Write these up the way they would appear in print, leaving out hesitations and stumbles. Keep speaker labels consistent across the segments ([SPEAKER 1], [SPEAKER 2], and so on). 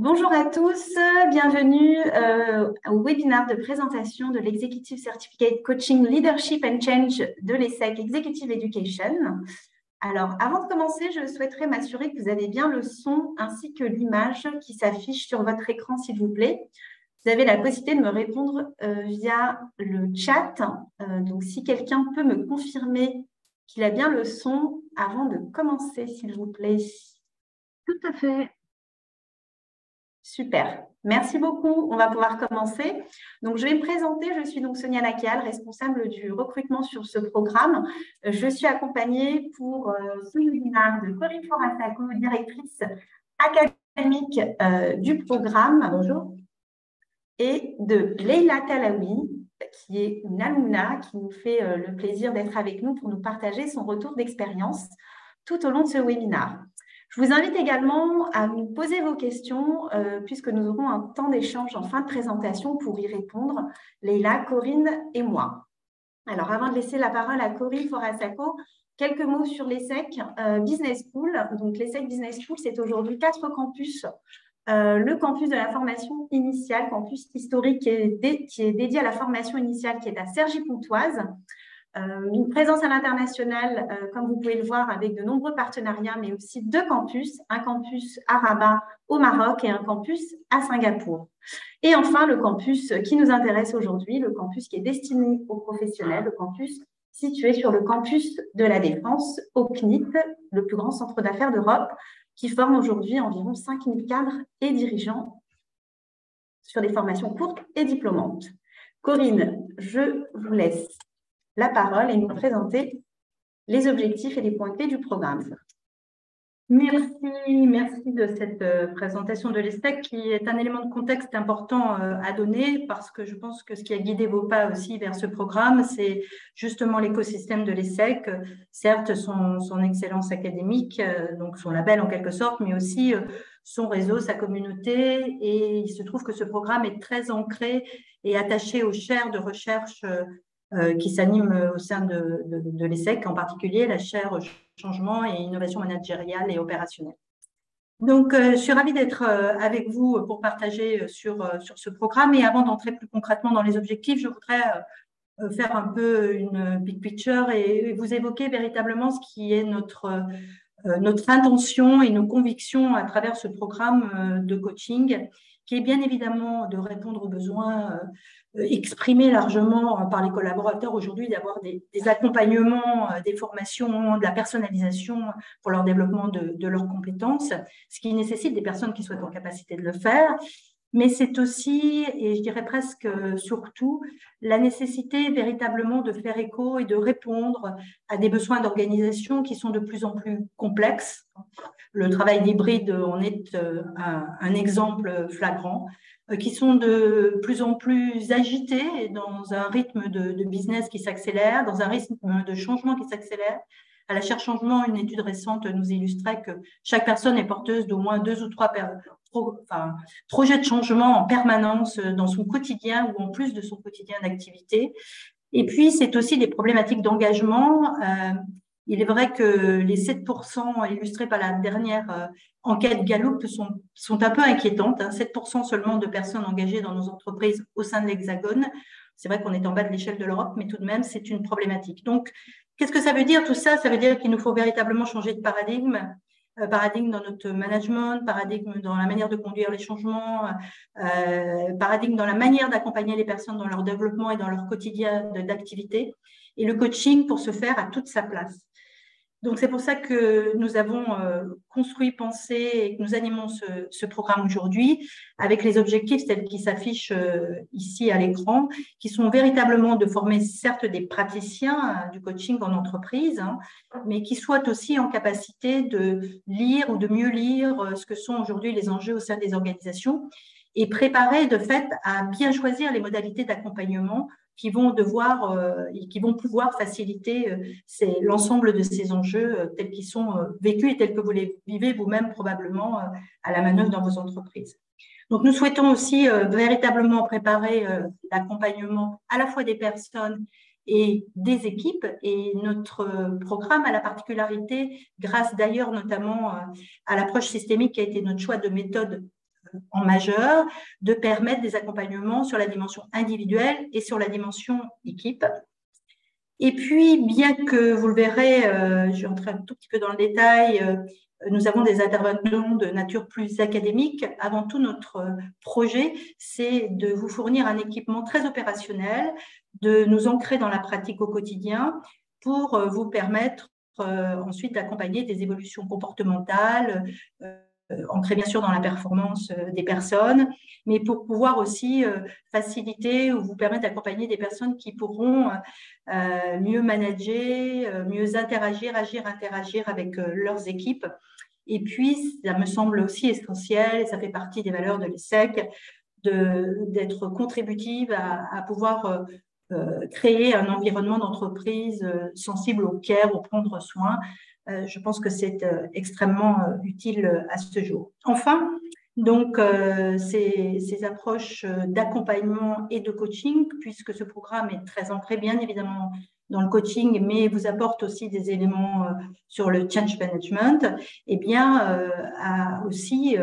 [SPEAKER 1] Bonjour à tous, bienvenue au webinaire de présentation de l'Executive Certificate Coaching Leadership and Change de l'ESSEC Executive Education. Alors, avant de commencer, je souhaiterais m'assurer que vous avez bien le son ainsi que l'image qui s'affiche sur votre écran, s'il vous plaît. Vous avez la possibilité de me répondre via le chat. Donc, si quelqu'un peut me confirmer qu'il a bien le son avant de commencer, s'il vous plaît.
[SPEAKER 2] Tout à fait.
[SPEAKER 1] Super, merci beaucoup. On va pouvoir commencer. Donc, je vais me présenter. Je suis donc Sonia Lacal, responsable du recrutement sur ce programme. Je suis accompagnée pour ce webinaire de Corinne Forassaco, directrice académique du programme. Bonjour. Et de Leila Talaoui, qui est une alumna qui nous fait le plaisir d'être avec nous pour nous partager son retour d'expérience tout au long de ce webinaire. Je vous invite également à nous poser vos questions puisque nous aurons un temps d'échange en fin de présentation pour y répondre, Leila, Corinne et moi. Alors, avant de laisser la parole à Corinne Forassaco, quelques mots sur l'ESSEC Business School. Donc, l'ESSEC Business School, c'est aujourd'hui 4 campus. Le campus de la formation initiale, campus historique qui est dédié à la formation initiale, qui est à Cergy-Pontoise. Une présence à l'international, comme vous pouvez le voir, avec de nombreux partenariats, mais aussi 2 campus, un campus à Rabat au Maroc et un campus à Singapour. Et enfin, le campus qui nous intéresse aujourd'hui, le campus qui est destiné aux professionnels, le campus situé sur le campus de la Défense, au CNIT, le plus grand centre d'affaires d'Europe, qui forme aujourd'hui environ 5000 cadres et dirigeants sur des formations courtes et diplômantes. Corinne, je vous laisse la parole et nous présenter les objectifs et les points clés du programme.
[SPEAKER 2] Merci de cette présentation de l'ESSEC qui est un élément de contexte important à donner parce que je pense que ce qui a guidé vos pas aussi vers ce programme, c'est justement l'écosystème de l'ESSEC, certes son excellence académique, donc son label en quelque sorte, mais aussi son réseau, sa communauté, et il se trouve que ce programme est très ancré et attaché aux chaires de recherche qui s'animent au sein de l'ESSEC, en particulier la chaire changement et innovation managériale et opérationnelle. Donc, je suis ravie d'être avec vous pour partager sur ce programme. Et avant d'entrer plus concrètement dans les objectifs, je voudrais faire un peu une big picture et vous évoquer véritablement ce qui est notre intention et nos convictions à travers ce programme de coaching, qui est bien évidemment de répondre aux besoins exprimés largement par les collaborateurs aujourd'hui, d'avoir des accompagnements, des formations, de la personnalisation pour leur développement de leurs compétences, ce qui nécessite des personnes qui soient en capacité de le faire. Mais c'est aussi, et je dirais presque surtout, la nécessité véritablement de faire écho et de répondre à des besoins d'organisation qui sont de plus en plus complexes. Le travail hybride en est un exemple flagrant, qui sont de plus en plus agités dans un rythme de business qui s'accélère, dans un rythme de changement qui s'accélère. À la chaire changement, une étude récente nous illustrait que chaque personne est porteuse d'au moins 2 ou 3 projets de changement en permanence dans son quotidien ou en plus de son quotidien d'activité. Et puis, c'est aussi des problématiques d'engagement. Il est vrai que les 7% illustrés par la dernière enquête Gallup sont un peu inquiétantes. 7% seulement de personnes engagées dans nos entreprises au sein de l'Hexagone. C'est vrai qu'on est en bas de l'échelle de l'Europe, mais tout de même, c'est une problématique. Donc, qu'est-ce que ça veut dire tout ça? Ça veut dire qu'il nous faut véritablement changer de paradigme dans notre management, paradigme dans la manière de conduire les changements, paradigme dans la manière d'accompagner les personnes dans leur développement et dans leur quotidien d'activité. Et le coaching, pour ce faire, a toute sa place. Donc, c'est pour ça que nous avons construit, pensé et que nous animons ce programme aujourd'hui avec les objectifs tels qu'ils s'affichent ici à l'écran, qui sont véritablement de former certes des praticiens du coaching en entreprise, mais qui soient aussi en capacité de lire ou de mieux lire ce que sont aujourd'hui les enjeux au sein des organisations et préparer de fait à bien choisir les modalités d'accompagnement qui vont pouvoir faciliter l'ensemble de ces enjeux tels qu'ils sont vécus et tels que vous les vivez vous-même probablement à la manœuvre dans vos entreprises. Donc, nous souhaitons aussi véritablement préparer l'accompagnement à la fois des personnes et des équipes. Et notre programme a la particularité, grâce d'ailleurs notamment à l'approche systémique qui a été notre choix de méthode en majeur, de permettre des accompagnements sur la dimension individuelle et sur la dimension équipe. Et puis, bien que vous le verrez, je vais entrer un tout petit peu dans le détail, nous avons des intervenants de nature plus académique. Avant tout, notre projet, c'est de vous fournir un équipement très opérationnel, de nous ancrer dans la pratique au quotidien pour vous permettre ensuite d'accompagner des évolutions comportementales, ancrées bien sûr dans la performance des personnes, mais pour pouvoir aussi faciliter ou vous permettre d'accompagner des personnes qui pourront mieux manager, mieux interagir avec leurs équipes. Et puis, ça me semble aussi essentiel, et ça fait partie des valeurs de l'ESSEC, d'être contributive à pouvoir créer un environnement d'entreprise sensible au care, au prendre soin. Je pense que c'est extrêmement utile à ce jour. Enfin, donc, ces approches d'accompagnement et de coaching, puisque ce programme est très ancré, bien évidemment, dans le coaching, mais vous apporte aussi des éléments sur le change management, eh bien, a aussi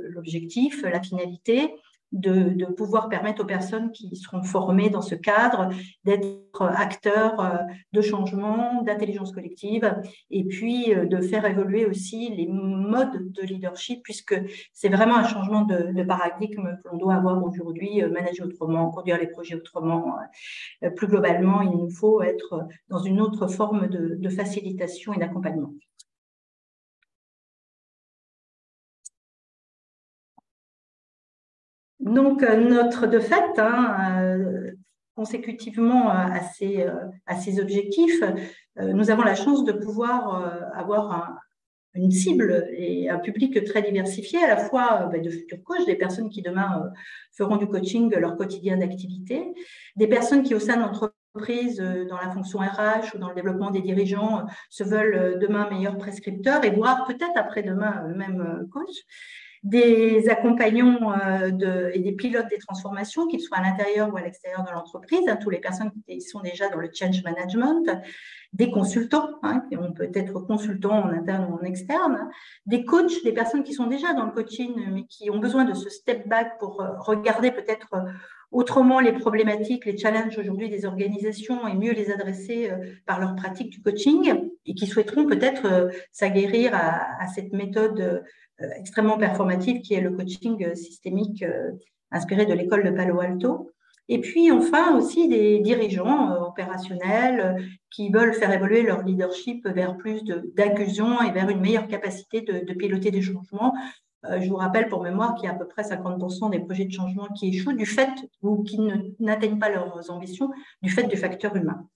[SPEAKER 2] l'objectif, la finalité de pouvoir permettre aux personnes qui seront formées dans ce cadre d'être acteurs de changement, d'intelligence collective, et puis de faire évoluer aussi les modes de leadership, puisque c'est vraiment un changement de paradigme que l'on doit avoir aujourd'hui, manager autrement, conduire les projets autrement. Plus globalement, il nous faut être dans une autre forme de facilitation et d'accompagnement. Donc, de fait, consécutivement à ces objectifs, nous avons la chance de pouvoir avoir une cible et un public très diversifié, à la fois de futurs coachs, des personnes qui demain feront du coaching leur quotidien d'activité, des personnes qui au sein de l'entreprise, dans la fonction RH ou dans le développement des dirigeants, se veulent demain meilleurs prescripteurs et voire peut-être après-demain même coach, des accompagnants et des pilotes des transformations, qu'ils soient à l'intérieur ou à l'extérieur de l'entreprise, tous les personnes qui sont déjà dans le change management, des consultants, qui ont peut-être consultants en interne ou en externe, des coachs, des personnes qui sont déjà dans le coaching, mais qui ont besoin de ce step back pour regarder peut-être autrement les problématiques, les challenges aujourd'hui des organisations et mieux les adresser par leur pratique du coaching et qui souhaiteront peut-être s'aguerrir à cette méthode extrêmement performative qui est le coaching systémique inspiré de l'école de Palo Alto. Et puis enfin aussi des dirigeants opérationnels qui veulent faire évoluer leur leadership vers plus d'inclusion et vers une meilleure capacité de piloter des changements. Je vous rappelle pour mémoire qu'il y a à peu près 50% des projets de changement qui échouent du fait ou qui n'atteignent pas leurs ambitions du fait du facteur humain.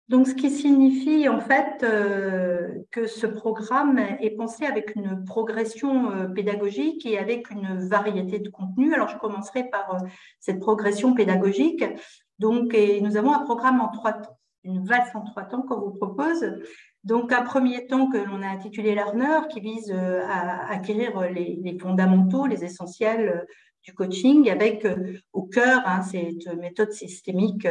[SPEAKER 2] Donc, ce qui signifie en fait que ce programme est pensé avec une progression pédagogique et avec une variété de contenus. Alors, je commencerai par cette progression pédagogique. Donc, et nous avons un programme en 3 temps, une valse en 3 temps qu'on vous propose. Donc, un premier temps que l'on a intitulé Learner, qui vise à acquérir les fondamentaux, les essentiels du coaching, avec au cœur cette méthode systémique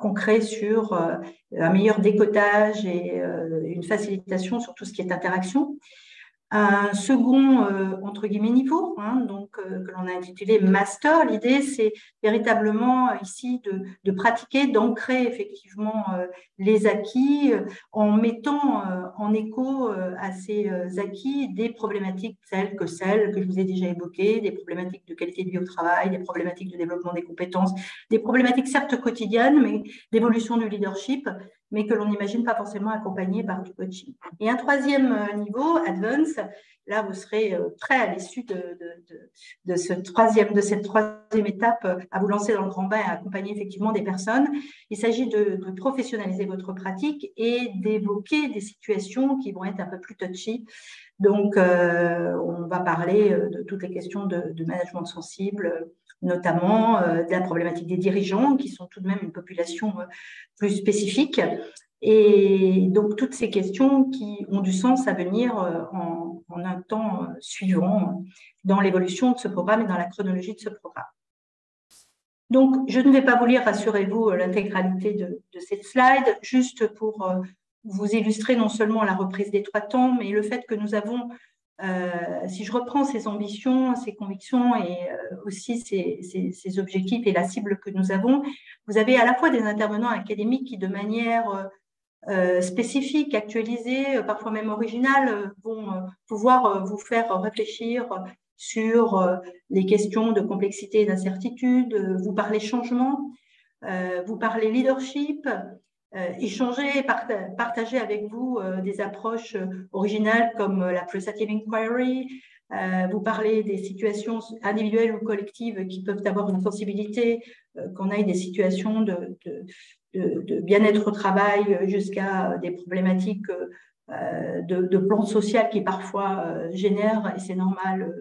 [SPEAKER 2] ancrée sur un meilleur décotage et une facilitation sur tout ce qui est interaction. Un second, entre guillemets, niveau, que l'on a intitulé Master. L'idée, c'est véritablement ici de pratiquer, d'ancrer effectivement les acquis en mettant en écho à ces acquis des problématiques telles que celles que je vous ai déjà évoquées, des problématiques de qualité de vie au travail, des problématiques de développement des compétences, des problématiques certes quotidiennes, mais d'évolution du leadership, mais que l'on n'imagine pas forcément accompagné par du coaching. Et un troisième niveau, Advance, là, vous serez prêt à l'issue de cette troisième étape à vous lancer dans le grand bain et à accompagner effectivement des personnes. Il s'agit de professionnaliser votre pratique et d'évoquer des situations qui vont être un peu plus touchy. Donc, on va parler de toutes les questions de management sensible, notamment de la problématique des dirigeants, qui sont tout de même une population plus spécifique. Et donc, toutes ces questions qui ont du sens à venir en un temps suivant dans l'évolution de ce programme et dans la chronologie de ce programme. Donc, je ne vais pas vous lire, rassurez-vous, l'intégralité de cette slide, juste pour vous illustrer non seulement la reprise des 3 temps, mais le fait que nous avons, si je reprends ces ambitions, ces convictions et aussi ces objectifs et la cible que nous avons, vous avez à la fois des intervenants académiques qui, de manière spécifique, actualisée, parfois même originale, vont pouvoir vous faire réfléchir sur les questions de complexité et d'incertitude, vous parlez changement, vous parlez leadership, échanger et partager avec vous des approches originales comme la Preceptive Inquiry, vous parlez des situations individuelles ou collectives qui peuvent avoir une sensibilité, qu'on aille des situations de bien-être au travail jusqu'à des problématiques de plan social qui parfois génèrent, et c'est normal,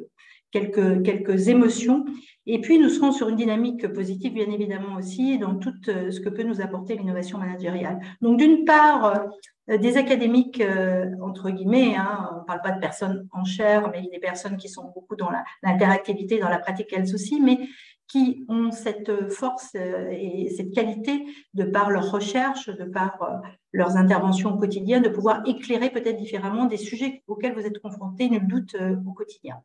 [SPEAKER 2] quelques émotions. Et puis, nous serons sur une dynamique positive, bien évidemment aussi, dans tout ce que peut nous apporter l'innovation managériale. Donc, d'une part, des académiques, entre guillemets, hein, on ne parle pas de personnes en chair, mais des personnes qui sont beaucoup dans l'interactivité, dans la pratique elles aussi, mais qui ont cette force et cette qualité, de par leur recherche, de par leurs interventions au quotidien, de pouvoir éclairer peut-être différemment des sujets auxquels vous êtes confrontés, nul doute, au quotidien.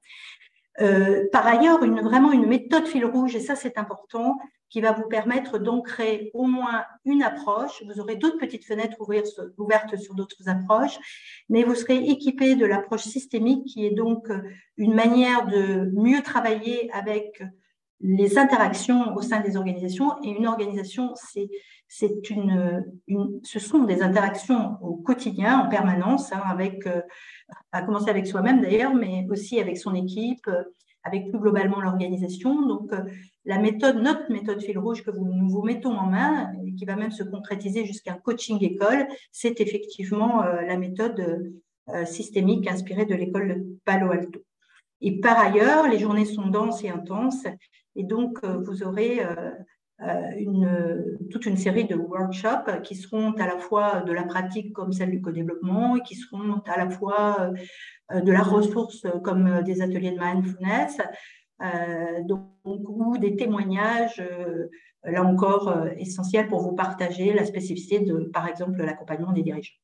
[SPEAKER 2] Par ailleurs, vraiment une méthode fil rouge, et ça c'est important, qui va vous permettre d'ancrer au moins une approche. Vous aurez d'autres petites fenêtres ouvertes sur d'autres approches, mais vous serez équipé de l'approche systémique, qui est donc une manière de mieux travailler avec les interactions au sein des organisations. Et une organisation, ce sont des interactions au quotidien, en permanence, hein, à commencer avec soi-même d'ailleurs, mais aussi avec son équipe, avec plus globalement l'organisation. Donc, notre méthode fil rouge que nous vous mettons en main, et qui va même se concrétiser jusqu'à un coaching école, c'est effectivement la méthode systémique inspirée de l'école de Palo Alto. Et par ailleurs, les journées sont denses et intenses, et donc vous aurez toute une série de workshops qui seront à la fois de la pratique comme celle du co-développement, et qui seront à la fois de la ressource comme des ateliers de mindfulness, ou des témoignages, là encore essentiels pour vous partager la spécificité de, par exemple, l'accompagnement des dirigeants.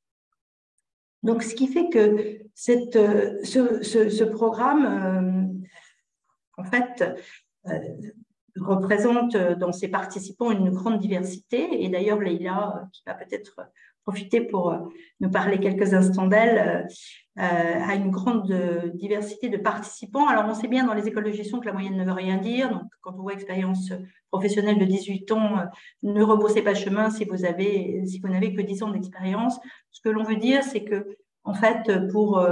[SPEAKER 2] Donc, ce qui fait que ce programme, en fait, représente dans ses participants une grande diversité. Et d'ailleurs, Leïla, qui va peut-être profiter pour nous parler quelques instants d'elle, a une grande diversité de participants. Alors, on sait bien dans les écoles de gestion que la moyenne ne veut rien dire. Donc, quand on voit expérience professionnelle de 18 ans, ne rebroussez pas chemin si vous n'avez que 10 ans d'expérience. Ce que l'on veut dire, c'est que, en fait, pour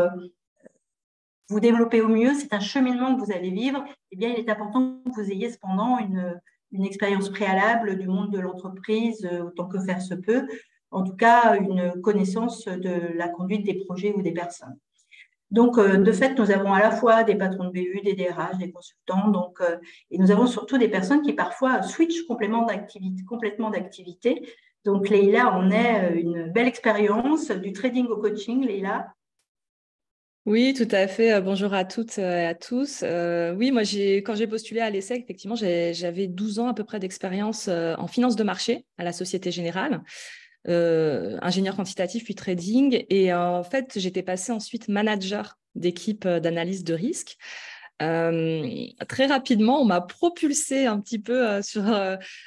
[SPEAKER 2] vous développer au mieux, c'est un cheminement que vous allez vivre. Eh bien, il est important que vous ayez cependant une expérience préalable du monde de l'entreprise, autant que faire se peut. En tout cas, une connaissance de la conduite des projets ou des personnes. Donc, de fait, nous avons à la fois des patrons de BU, des DRH, des consultants, et nous avons surtout des personnes qui parfois switchent complètement d'activité. Donc, Leïla en est une belle expérience du trading au coaching, Leïla.
[SPEAKER 3] Oui, tout à fait. Bonjour à toutes et à tous. Oui, moi, quand j'ai postulé à l'ESSEC, effectivement, j'avais 12 ans à peu près d'expérience en finance de marché à la Société Générale, ingénieur quantitatif puis trading. Et en fait, j'étais passée ensuite manager d'équipe d'analyse de risque. Très rapidement, on m'a propulsée un petit peu sur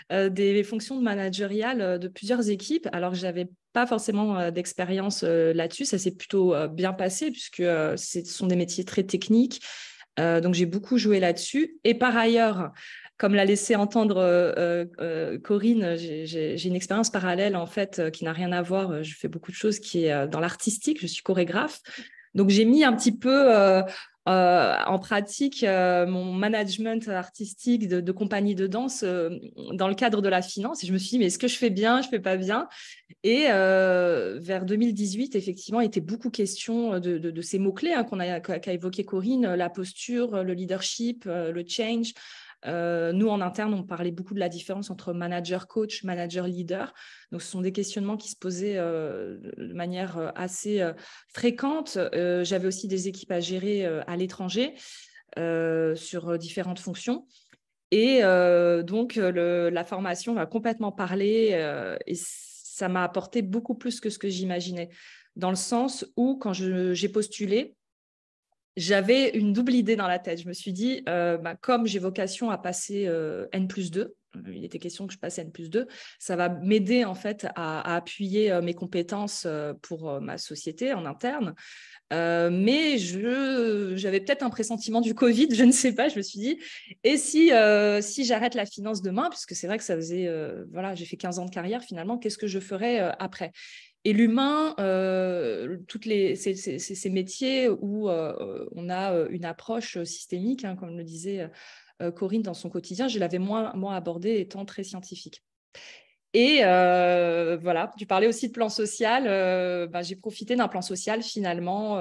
[SPEAKER 3] des fonctions managériales de plusieurs équipes, alors que je n'avais pas forcément d'expérience là-dessus. Ça s'est plutôt bien passé puisque ce sont des métiers très techniques. Donc, j'ai beaucoup joué là-dessus. Et par ailleurs, comme l'a laissé entendre Corinne, j'ai une expérience parallèle en fait qui n'a rien à voir. Je fais beaucoup de choses qui est dans l'artistique. Je suis chorégraphe. Donc, j'ai mis un petit peu en pratique mon management artistique de compagnie de danse dans le cadre de la finance. Et je me suis dit, mais est-ce que je fais bien, je ne fais pas bien? Et vers 2018, effectivement, il était beaucoup question de ces mots-clés qu'a évoqué Corinne, la posture, le leadership, le change. Nous, en interne, on parlait beaucoup de la différence entre manager-coach, manager-leader. Donc, ce sont des questionnements qui se posaient de manière assez fréquente. J'avais aussi des équipes à gérer à l'étranger sur différentes fonctions. Et donc, la formation va complètement parler et ça m'a apporté beaucoup plus que ce que j'imaginais, dans le sens où, quand j'ai postulé, j'avais une double idée dans la tête. Je me suis dit, comme j'ai vocation à passer N+2, il était question que je passe N+2, ça va m'aider en fait à appuyer mes compétences pour ma société en interne. Mais j'avais peut-être un pressentiment du Covid, je ne sais pas. Je me suis dit, et si j'arrête la finance demain, puisque c'est vrai que ça faisait, j'ai fait 15 ans de carrière finalement, qu'est-ce que je ferais après? Et l'humain, ces métiers où on a une approche systémique, hein, comme le disait Corinne dans son quotidien, je l'avais moins abordé étant très scientifique. Et voilà, tu parlais aussi de plan social. J'ai profité d'un plan social finalement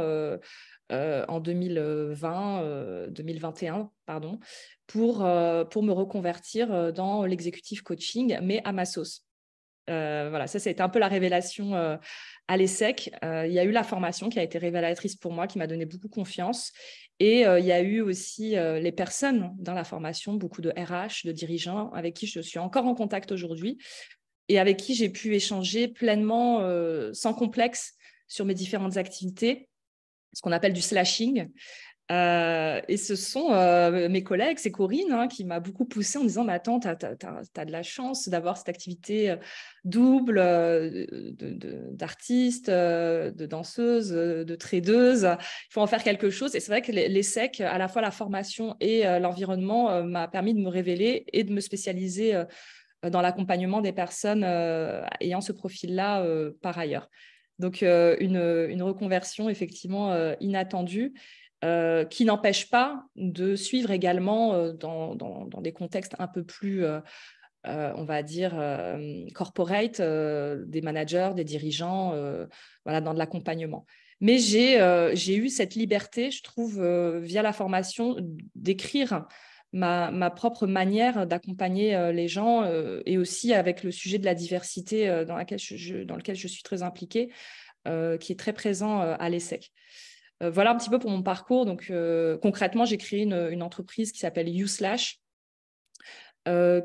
[SPEAKER 3] en 2021, pardon, pour me reconvertir dans l'exécutif coaching, mais à ma sauce. Voilà, ça a été un peu la révélation à l'ESSEC. Il y a eu la formation qui a été révélatrice pour moi, qui m'a donné beaucoup confiance. Et il y a eu aussi les personnes dans la formation, beaucoup de RH, de dirigeants avec qui je suis encore en contact aujourd'hui et avec qui j'ai pu échanger pleinement, sans complexe, sur mes différentes activités, ce qu'on appelle du slashing. Et ce sont mes collègues, c'est Corinne qui m'a beaucoup poussée en disant « Mais attends, tu as de la chance d'avoir cette activité double d'artiste, de danseuse, de tradeuse. Il faut en faire quelque chose. » Et c'est vrai que l'ESSEC, à la fois la formation et l'environnement, m'a permis de me révéler et de me spécialiser dans l'accompagnement des personnes ayant ce profil-là par ailleurs. Donc, une reconversion effectivement inattendue. Qui n'empêche pas de suivre également dans des contextes un peu plus, on va dire, corporate, des managers, des dirigeants, dans de l'accompagnement. Mais j'ai eu cette liberté, je trouve, via la formation, d'écrire ma propre manière d'accompagner les gens et aussi avec le sujet de la diversité dans lequel je suis très impliquée, qui est très présent à l'ESSEC. Voilà un petit peu pour mon parcours. Donc, concrètement, j'ai créé une entreprise qui s'appelle YouSlash,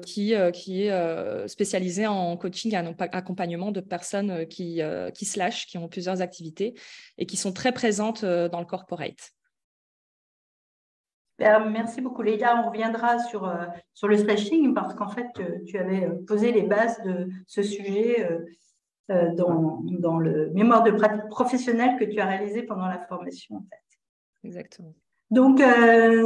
[SPEAKER 3] qui est spécialisée en coaching et en accompagnement de personnes qui slashent, qui ont plusieurs activités et qui sont très présentes dans le corporate.
[SPEAKER 2] Merci beaucoup, Leïla. On reviendra sur le slashing parce qu'en fait, tu avais posé les bases de ce sujet dans le mémoire de pratique professionnelle que tu as réalisé pendant la formation, en fait.
[SPEAKER 3] Exactement.
[SPEAKER 2] Donc,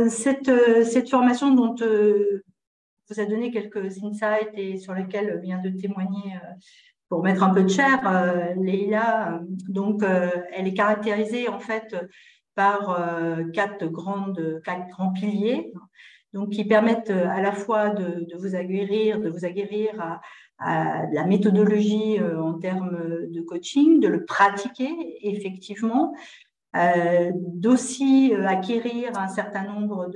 [SPEAKER 2] cette formation dont vous a donné quelques insights et sur lesquels vient de témoigner, pour mettre un peu de chair, Leïla, donc, elle est caractérisée en fait par quatre grands piliers, donc qui permettent à la fois de vous aguerrir à la méthodologie en termes de coaching, de le pratiquer effectivement, d'aussi acquérir un certain nombre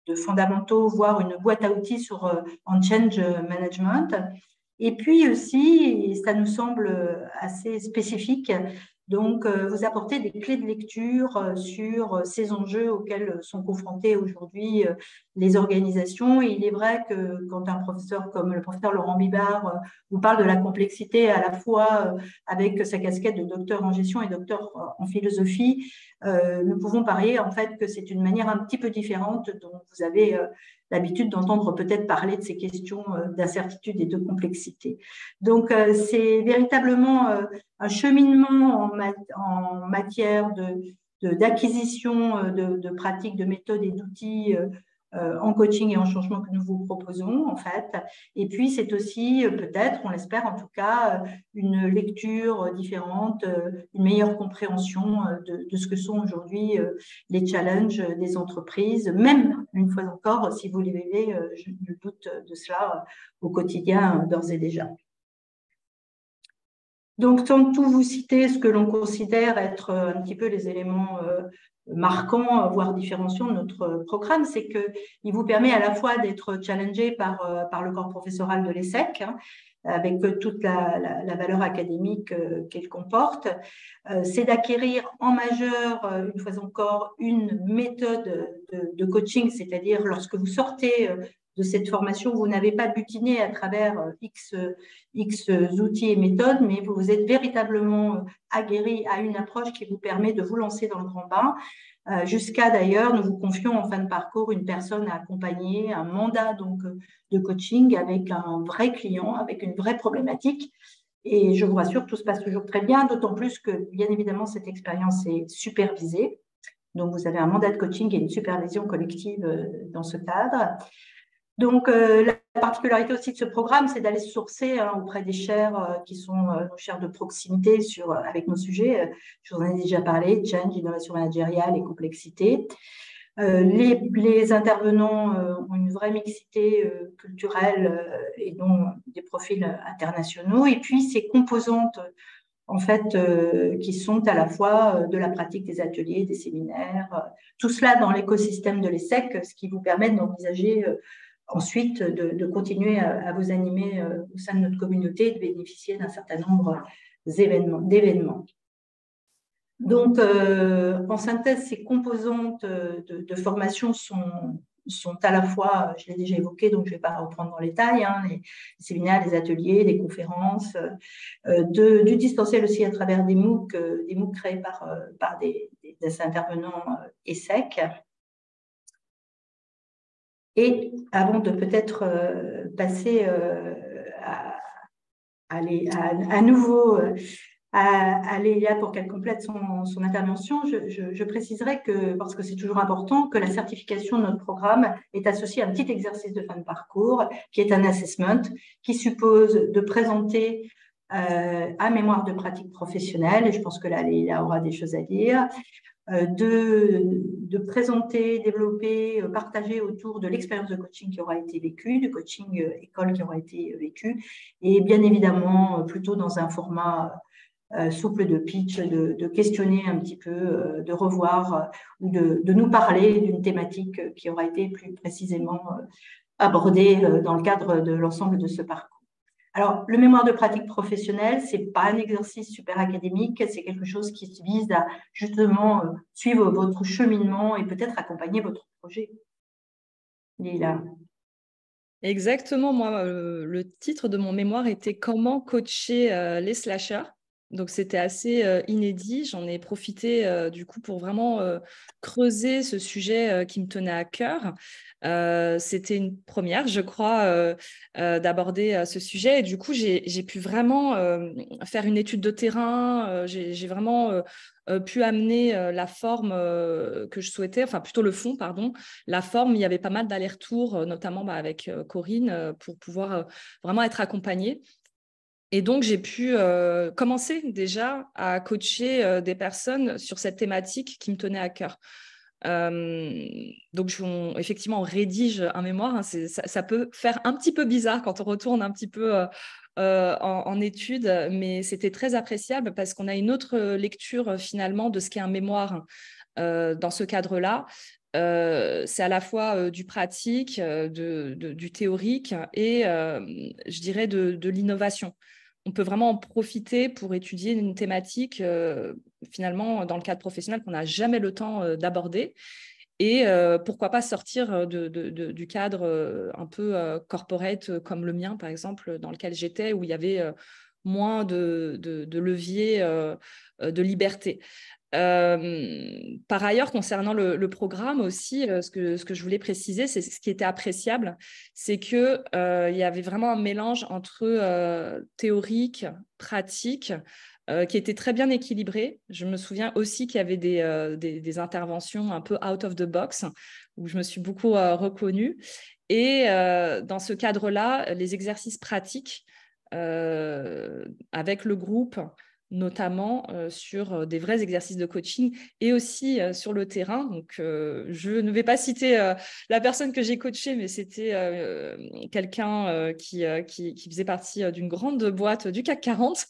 [SPEAKER 2] de fondamentaux, voire une boîte à outils en change management. Et puis aussi, et ça nous semble assez spécifique, donc vous apportez des clés de lecture sur ces enjeux auxquels sont confrontées aujourd'hui les organisations. Et il est vrai que quand un professeur comme le professeur Laurent Bibard vous parle de la complexité à la fois avec sa casquette de docteur en gestion et docteur en philosophie, nous pouvons parier en fait que c'est une manière un petit peu différente dont vous avez l'habitude d'entendre peut-être parler de ces questions d'incertitude et de complexité. Donc, c'est véritablement un cheminement en matière d'acquisition de pratiques, de méthodes et d'outils en coaching et en changement que nous vous proposons, en fait. Et puis, c'est aussi peut-être, on l'espère en tout cas, une lecture différente, une meilleure compréhension de ce que sont aujourd'hui les challenges des entreprises, même, une fois encore, si vous les vivez, je ne doute de cela au quotidien d'ores et déjà. Donc, sans tout vous citer ce que l'on considère être un petit peu les éléments marquants, voire différenciants de notre programme, c'est qu'il vous permet à la fois d'être challengé par le corps professoral de l'ESSEC, avec toute la valeur académique qu'elle comporte. C'est d'acquérir en majeur, une fois encore, une méthode de coaching, c'est-à-dire lorsque vous sortez de cette formation, vous n'avez pas butiné à travers X outils et méthodes, mais vous êtes véritablement aguerri à une approche qui vous permet de vous lancer dans le grand bain. Jusqu'à d'ailleurs, nous vous confions en fin de parcours une personne à accompagner, un mandat donc de coaching avec un vrai client, avec une vraie problématique. Et je vous rassure, tout se passe toujours très bien, d'autant plus que, bien évidemment, cette expérience est supervisée. Donc, vous avez un mandat de coaching et une supervision collective dans ce cadre. Donc, la particularité aussi de ce programme, c'est d'aller sourcer auprès des chaires qui sont nos chaires de proximité avec nos sujets. Je vous en ai déjà parlé, change, innovation managériale et complexité. Les intervenants ont une vraie mixité culturelle et dont des profils internationaux. Et puis, ces composantes, en fait, qui sont à la fois de la pratique des ateliers, des séminaires, tout cela dans l'écosystème de l'ESSEC, ce qui vous permet d'envisager ensuite de continuer à vous animer au sein de notre communauté et de bénéficier d'un certain nombre d'événements. Donc, en synthèse, ces composantes de formation sont à la fois, je l'ai déjà évoqué, donc je ne vais pas reprendre dans les détails, les séminaires, les ateliers, des conférences, du distanciel aussi à travers des MOOC créés par des intervenants ESSEC. Et avant de peut-être passer à nouveau à Léa pour qu'elle complète son intervention, je préciserai que, parce que c'est toujours important, que la certification de notre programme est associée à un petit exercice de fin de parcours, qui est un assessment, qui suppose de présenter un mémoire de pratique professionnelle, et je pense que là, Léa aura des choses à dire, de présenter, développer, partager autour de l'expérience de coaching qui aura été vécue, du coaching école qui aura été vécu, et bien évidemment, plutôt dans un format souple de pitch, de questionner un petit peu, de revoir ou de nous parler d'une thématique qui aura été plus précisément abordée dans le cadre de l'ensemble de ce parcours. Alors, le mémoire de pratique professionnelle, ce n'est pas un exercice super académique, c'est quelque chose qui vise à justement suivre votre cheminement et peut-être accompagner votre projet. Lila.
[SPEAKER 3] Exactement, moi, le titre de mon mémoire était « Comment coacher les slashers ». Donc, c'était assez inédit. J'en ai profité du coup pour vraiment creuser ce sujet qui me tenait à cœur. C'était une première, je crois, d'aborder ce sujet. Et du coup, j'ai pu vraiment faire une étude de terrain. J'ai vraiment pu amener la forme que je souhaitais, enfin plutôt le fond, pardon. La forme, il y avait pas mal d'allers-retours, notamment avec Corinne, pour pouvoir vraiment être accompagnée. Et donc, j'ai pu commencer déjà à coacher des personnes sur cette thématique qui me tenait à cœur. Donc, effectivement, on rédige un mémoire. Hein, ça peut faire un petit peu bizarre quand on retourne un petit peu en études, mais c'était très appréciable parce qu'on a une autre lecture finalement de ce qu'est un mémoire dans ce cadre-là. C'est à la fois du pratique, du théorique et je dirais de l'innovation. On peut vraiment en profiter pour étudier une thématique, finalement, dans le cadre professionnel qu'on n'a jamais le temps d'aborder. Et pourquoi pas sortir du cadre un peu corporate comme le mien, par exemple, dans lequel j'étais, où il y avait moins de levier de liberté. Par ailleurs, concernant le programme aussi, ce que je voulais préciser, c'est ce qui était appréciable, c'est qu'il y avait vraiment un mélange entre théorique, pratique, qui était très bien équilibré. Je me souviens aussi qu'il y avait des interventions un peu out of the box, où je me suis beaucoup reconnue. Et dans ce cadre-là, les exercices pratiques avec le groupe, notamment sur des vrais exercices de coaching et aussi sur le terrain. Donc, je ne vais pas citer la personne que j'ai coachée, mais c'était quelqu'un qui faisait partie d'une grande boîte du CAC 40.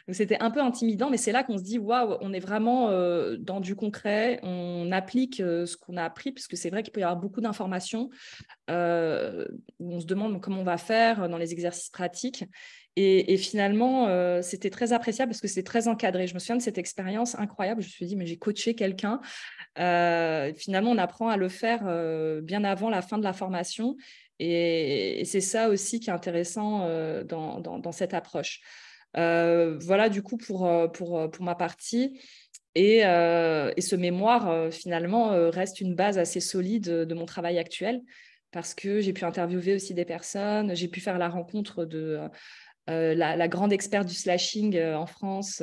[SPEAKER 3] Donc, c'était un peu intimidant, mais c'est là qu'on se dit, waouh, on est vraiment dans du concret, on applique ce qu'on a appris, parce que c'est vrai qu'il peut y avoir beaucoup d'informations où on se demande comment on va faire dans les exercices pratiques. Et finalement, c'était très appréciable parce que c'est très encadré. Je me souviens de cette expérience incroyable. Je me suis dit, mais j'ai coaché quelqu'un. Finalement, on apprend à le faire bien avant la fin de la formation. Et c'est ça aussi qui est intéressant dans cette approche. Voilà, du coup, pour ma partie. Et ce mémoire, finalement, reste une base assez solide de mon travail actuel parce que j'ai pu interviewer aussi des personnes, j'ai pu faire la rencontre de la grande experte du slashing en France,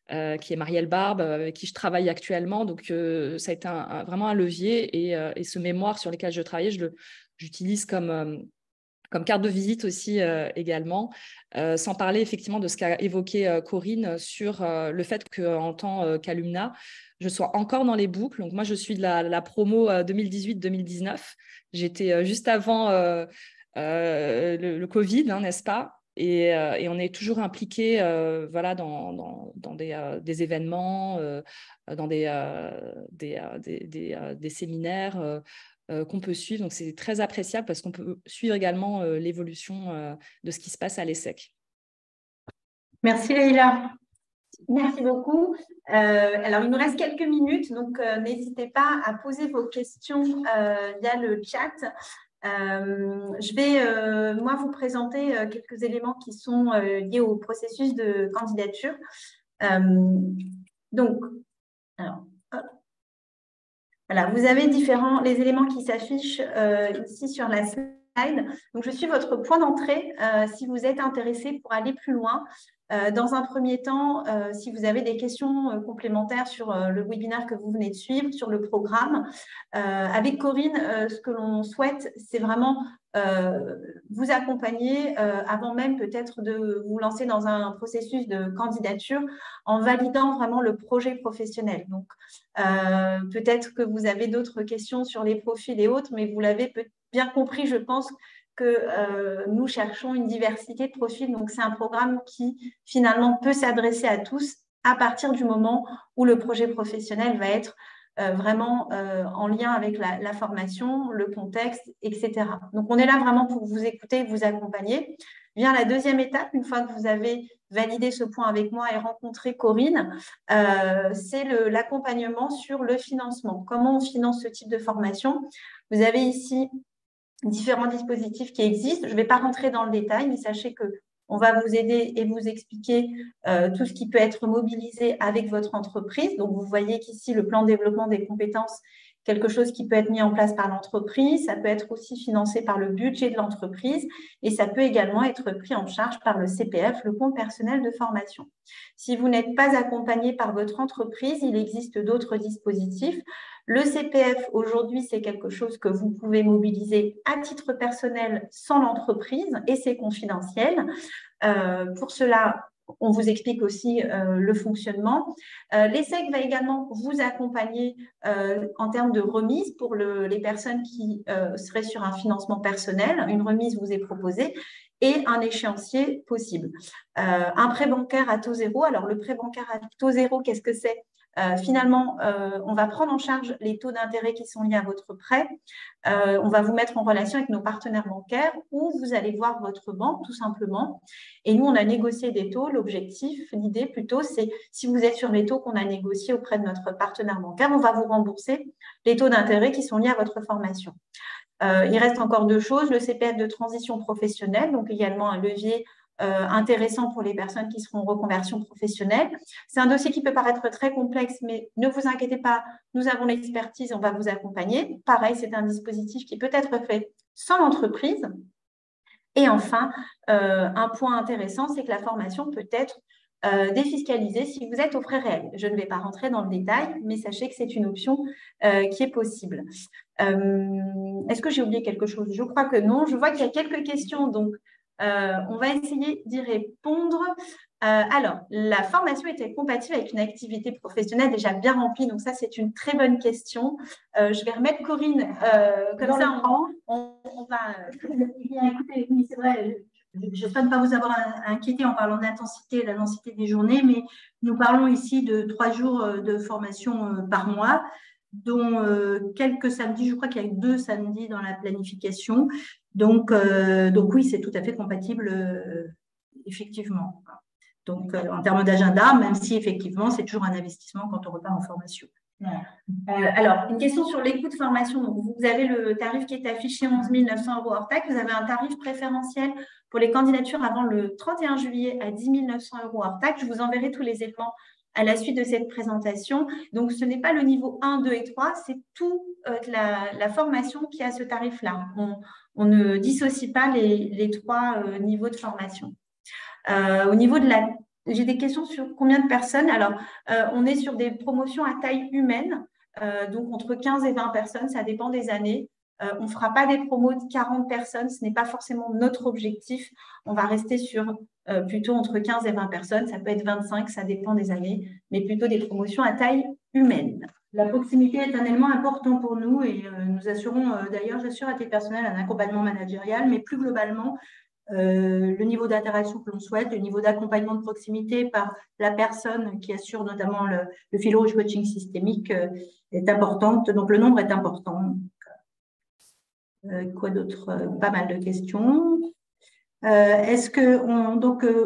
[SPEAKER 3] qui est Marielle Barbe, avec qui je travaille actuellement. Donc, ça a été vraiment un levier. Et ce mémoire sur lequel je travaillais, j'utilise comme carte de visite aussi également, sans parler effectivement de ce qu'a évoqué Corinne sur le fait qu'en tant qu'alumna, je sois encore dans les boucles. Donc moi, je suis de la promo 2018-2019. J'étais juste avant le Covid, hein, n'est-ce pas? Et on est toujours impliqué voilà, dans des événements, dans des séminaires qu'on peut suivre. Donc, c'est très appréciable parce qu'on peut suivre également l'évolution de ce qui se passe à l'ESSEC.
[SPEAKER 1] Merci Leïla. Merci beaucoup. Alors, il nous reste quelques minutes, donc n'hésitez pas à poser vos questions via le chat. Je vais, moi, vous présenter quelques éléments qui sont liés au processus de candidature. Donc, alors, voilà, vous avez les éléments qui s'affichent ici sur la slide. Donc, je suis votre point d'entrée si vous êtes intéressé pour aller plus loin. Dans un premier temps, si vous avez des questions complémentaires sur le webinaire que vous venez de suivre, sur le programme, avec Corinne, ce que l'on souhaite, c'est vraiment vous accompagner avant même peut-être de vous lancer dans un processus de candidature en validant vraiment le projet professionnel. Donc, peut-être que vous avez d'autres questions sur les profils et autres, mais vous l'avez bien compris, je pense, que nous cherchons une diversité de profils. Donc, c'est un programme qui, finalement, peut s'adresser à tous à partir du moment où le projet professionnel va être vraiment en lien avec la formation, le contexte, etc. Donc, on est là vraiment pour vous écouter, vous accompagner. Vient la deuxième étape, une fois que vous avez validé ce point avec moi et rencontré Corinne, c'est l'accompagnement sur le financement. Comment on finance ce type de formation? Vous avez ici différents dispositifs qui existent. Je ne vais pas rentrer dans le détail, mais sachez qu'on va vous aider et vous expliquer tout ce qui peut être mobilisé avec votre entreprise. Donc, vous voyez qu'ici, le plan de développement des compétences, quelque chose qui peut être mis en place par l'entreprise. Ça peut être aussi financé par le budget de l'entreprise et ça peut également être pris en charge par le CPF, le compte personnel de formation. Si vous n'êtes pas accompagné par votre entreprise, il existe d'autres dispositifs. Le CPF, aujourd'hui, c'est quelque chose que vous pouvez mobiliser à titre personnel sans l'entreprise et c'est confidentiel. Pour cela, on vous explique aussi le fonctionnement. L'ESSEC va également vous accompagner en termes de remise pour les personnes qui seraient sur un financement personnel. Une remise vous est proposée et un échéancier possible. Un prêt bancaire à taux zéro. Alors, le prêt bancaire à taux zéro, qu'est-ce que c'est ? Finalement, on va prendre en charge les taux d'intérêt qui sont liés à votre prêt. On va vous mettre en relation avec nos partenaires bancaires ou vous allez voir votre banque tout simplement. Et nous, on a négocié des taux. L'objectif, l'idée plutôt, c'est si vous êtes sur les taux qu'on a négociés auprès de notre partenaire bancaire, on va vous rembourser les taux d'intérêt qui sont liés à votre formation. Il reste encore deux choses. Le CPF de transition professionnelle, donc également un levier intéressant pour les personnes qui seront en reconversion professionnelle. C'est un dossier qui peut paraître très complexe, mais ne vous inquiétez pas, nous avons l'expertise, on va vous accompagner. Pareil, c'est un dispositif qui peut être fait sans l'entreprise. Et enfin, un point intéressant, c'est que la formation peut être défiscalisée si vous êtes aux frais réels. Je ne vais pas rentrer dans le détail, mais sachez que c'est une option qui est possible. Est-ce que j'ai oublié quelque chose? Je crois que non. Je vois qu'il y a quelques questions, donc on va essayer d'y répondre. Alors, la formation est-elle compatible avec une activité professionnelle déjà bien remplie? Donc ça, c'est une très bonne question. Je vais remettre Corinne comme ça. On va…
[SPEAKER 2] Écoutez, oui, c'est vrai. J'espère ne pas vous avoir inquiété en parlant d'intensité, la densité des journées, mais nous parlons ici de 3 jours de formation par mois, dont quelques samedis, je crois qu'il y a 2 samedis dans la planification. Donc oui, c'est tout à fait compatible, effectivement. Donc, en termes d'agenda, même si effectivement, c'est toujours un investissement quand on repart en formation.
[SPEAKER 1] Alors, une question sur les coûts de formation. Donc, vous avez le tarif qui est affiché 11 900 € hors taxe. Vous avez un tarif préférentiel pour les candidatures avant le 31 juillet à 10 900 € hors taxe. Je vous enverrai tous les éléments à la suite de cette présentation. Donc, ce n'est pas le niveau 1, 2 et 3, c'est toute la formation qui a ce tarif-là. On ne dissocie pas les trois niveaux de formation. Au niveau de la... J'ai des questions sur combien de personnes. Alors, on est sur des promotions à taille humaine, donc entre 15 et 20 personnes, ça dépend des années. On ne fera pas des promos de 40 personnes, ce n'est pas forcément notre objectif. On va rester sur plutôt entre 15 et 20 personnes, ça peut être 25, ça dépend des années, mais plutôt des promotions à taille humaine.
[SPEAKER 2] La proximité est un élément important pour nous et nous assurons, d'ailleurs, j'assure à titre personnel un accompagnement managérial, mais plus globalement, le niveau d'interaction que l'on souhaite, le niveau d'accompagnement de proximité par la personne qui assure notamment le fil rouge coaching systémique est importante. Donc, le nombre est important. Quoi d'autre? Pas mal de questions. Est-ce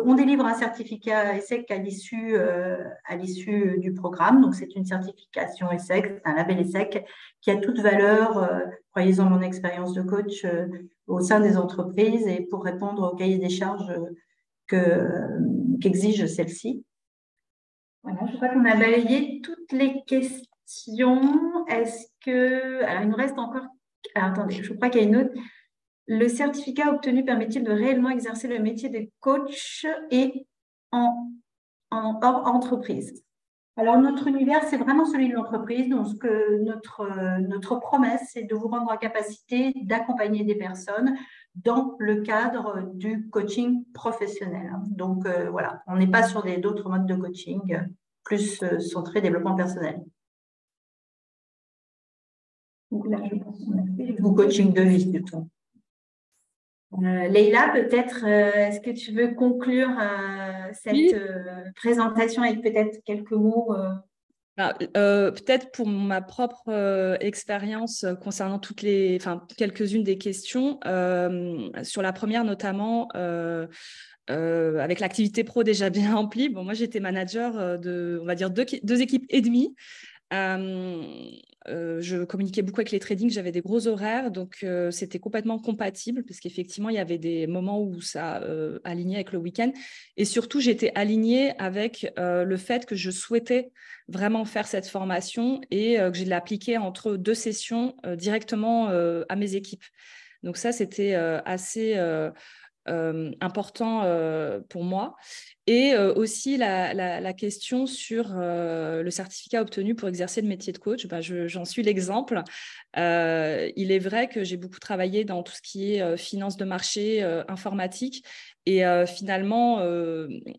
[SPEAKER 2] on délivre un certificat ESSEC à l'issue du programme. Donc, c'est une certification ESSEC, un label ESSEC qui a toute valeur, croyez-en mon expérience de coach, au sein des entreprises et pour répondre au cahier des charges qu'exige celle-ci.
[SPEAKER 1] Voilà, je crois qu'on a balayé toutes les questions. Est-ce que... Alors, il nous reste encore... Alors, attendez, je crois qu'il y a une autre. Le certificat obtenu permet-il de réellement exercer le métier de coach et hors entreprise?
[SPEAKER 2] Alors, notre univers, c'est vraiment celui de l'entreprise. Donc, notre promesse, c'est de vous rendre en capacité d'accompagner des personnes dans le cadre du coaching professionnel. Donc, voilà, on n'est pas sur d'autres modes de coaching, plus centré développement personnel.
[SPEAKER 1] Donc là, je pense qu'on a fait
[SPEAKER 2] ou coaching de vie, plutôt.
[SPEAKER 1] Leïla, peut-être, est-ce que tu veux conclure cette présentation avec peut-être quelques mots
[SPEAKER 3] peut-être pour ma propre expérience concernant quelques-unes des questions, sur la première notamment, avec l'activité pro déjà bien remplie. Bon, moi, j'étais manager de, on va dire, deux équipes et demie. Je communiquais beaucoup avec les tradings, j'avais des gros horaires, donc c'était complètement compatible parce qu'effectivement, il y avait des moments où ça alignait avec le week-end. Et surtout, j'étais alignée avec le fait que je souhaitais vraiment faire cette formation et que je l'appliquais entre deux sessions directement à mes équipes. Donc ça, c'était assez important pour moi. Et aussi la question sur le certificat obtenu pour exercer le métier de coach, j'en suis l'exemple. Il est vrai que j'ai beaucoup travaillé dans tout ce qui est finance de marché, informatique. Et finalement,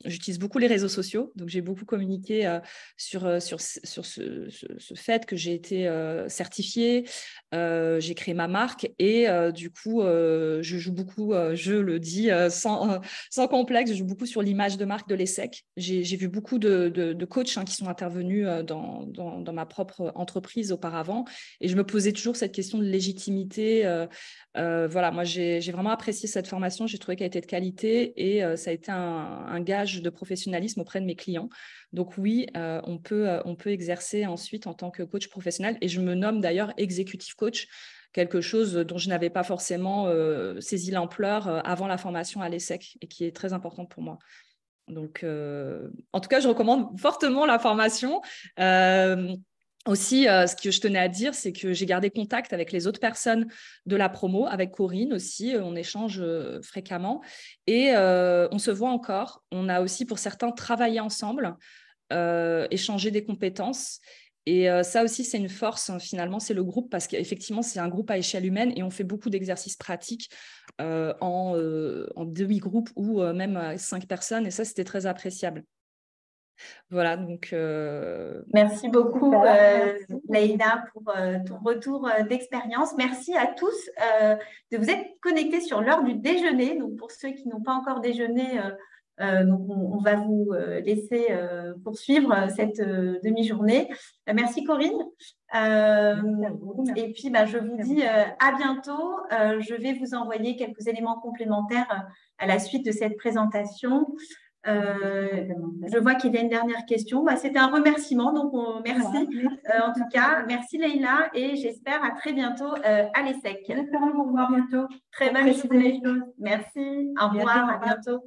[SPEAKER 3] j'utilise beaucoup les réseaux sociaux. Donc, j'ai beaucoup communiqué sur ce fait que j'ai été certifiée. J'ai créé ma marque et du coup, je joue beaucoup, je le dis sans complexe, je joue beaucoup sur l'image de marque de l'ESSEC. J'ai vu beaucoup de coachs qui sont intervenus dans ma propre entreprise auparavant et je me posais toujours cette question de légitimité. Voilà, moi, j'ai vraiment apprécié cette formation. J'ai trouvé qu'elle était de qualité et ça a été un gage de professionnalisme auprès de mes clients. Donc oui, on peut exercer ensuite en tant que coach professionnel et je me nomme d'ailleurs executive coach, quelque chose dont je n'avais pas forcément saisi l'ampleur avant la formation à l'ESSEC et qui est très importante pour moi. Donc, en tout cas, je recommande fortement la formation. Aussi, ce que je tenais à dire, c'est que j'ai gardé contact avec les autres personnes de la promo, avec Corinne aussi, on échange fréquemment et on se voit encore. On a aussi, pour certains, travaillé ensemble, échanger des compétences. Et ça aussi, c'est une force, finalement, c'est le groupe, parce qu'effectivement, c'est un groupe à échelle humaine et on fait beaucoup d'exercices pratiques en demi-groupe ou même à 5 personnes. Et ça, c'était très appréciable. Voilà, donc...
[SPEAKER 1] Merci beaucoup, Leïla, pour ton retour d'expérience. Merci à tous de vous être connectés sur l'heure du déjeuner. Donc, pour ceux qui n'ont pas encore déjeuné, donc on va vous laisser poursuivre cette demi-journée. Merci, Corinne. Et puis, je vous dis à bientôt. Je vais vous envoyer quelques éléments complémentaires à la suite de cette présentation. Je vois qu'il y a une dernière question. Bah, c'était un remerciement, donc merci. En tout cas, merci Leïla et j'espère à très bientôt à l'ESSEC.
[SPEAKER 2] J'espère vous revoir bientôt.
[SPEAKER 1] Très bonne journée. Merci. Au revoir. À bientôt.